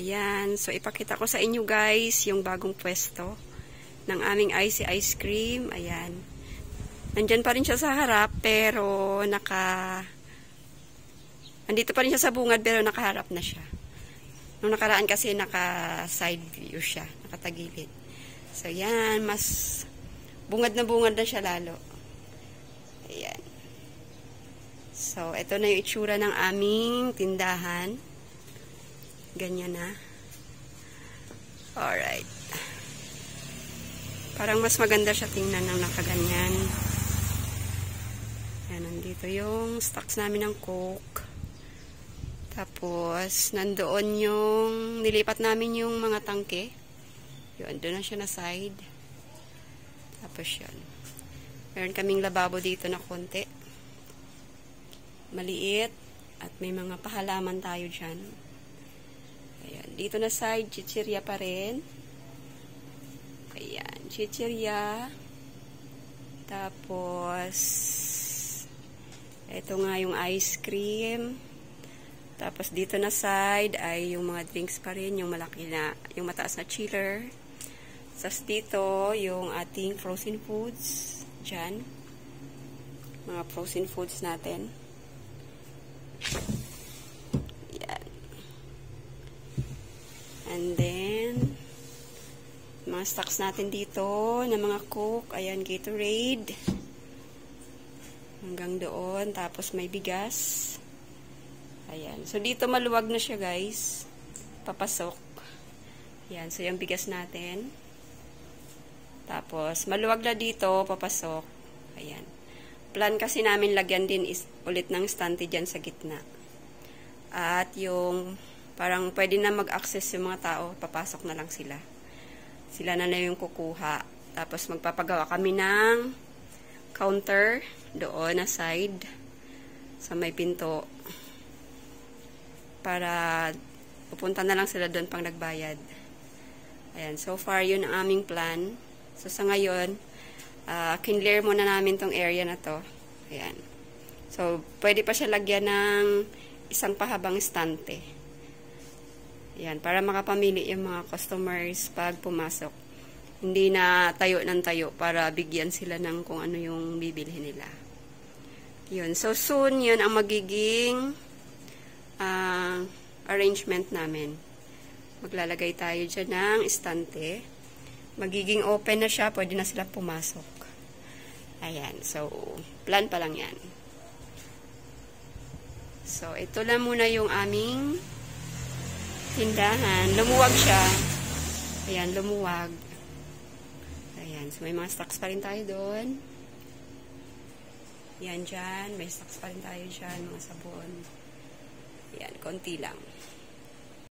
Ayan. So, ipakita ko sa inyo guys yung bagong pwesto ng aming Icy Ice Cream. Ayan. Nandyan pa rin siya sa harap, pero andito pa rin siya sa bungad, pero nakaharap na siya. Nung nakaraan kasi naka-side view siya, nakatagilid. So, yan. Mas bungad na siya lalo. Ayan. So, ito na yung itsura ng aming tindahan. Ganyan na. Alright. Parang mas maganda siya tingnan ng nakaganyan. Yan, nandito yung stocks namin ng Coke. Tapos, nandoon yung nilipat namin yung mga tangke. Yun, doon na siya na side. Tapos yun. Meron kaming lababo dito na konti. Maliit. At may mga pahalaman tayo dyan. Ayan. Dito na side, chichirya pa rin. Ayan. Chichirya. Tapos, ito nga yung ice cream. Tapos, dito na side ay yung mga drinks pa rin. Yung malaki na, yung mataas na chiller. Tapos, dito yung ating frozen foods. Diyan. Mga frozen foods natin. Ayan. And then, mga stocks natin dito na mga Coke. Ayan, Gatorade. Hanggang doon. Tapos, may bigas. Ayan. So, dito maluwag na siya, guys. Papasok. Ayan. So, yung bigas natin. Tapos, maluwag na dito, papasok. Ayan. Plan kasi namin lagyan din ulit ng stante dyan sa gitna. At yung, parang pwede na mag-access yung mga tao, papasok na lang sila. Sila na yung kukuha. Tapos, magpapagawa kami ng counter doon na side sa may pinto. Para pupunta na lang sila doon pang nagbayad. Ayan, so far yun ang aming plan. So sa ngayon, kinlear muna namin tong area na to. Ayan. So, pwede pa siya lagyan ng isang pahabang estante. Ayan, para makapamili yung mga customers pag pumasok. Hindi na tayo ng tayo para bigyan sila ng kung ano yung bibilhin nila. Yun. So, soon yun ang magiging arrangement namin. Maglalagay tayo dyan ng estante. Magiging open na siya. Pwede na sila pumasok. Ayan. So, plan pa lang yan. So, ito lang muna yung aming tindahan. Lumuwag siya. Ayan, lumuwag. Ayan. So, may mga stocks pa rin tayo doon. Ayan dyan. May stocks pa rin tayo dyan. Mga sabon. Ayan, konti lang.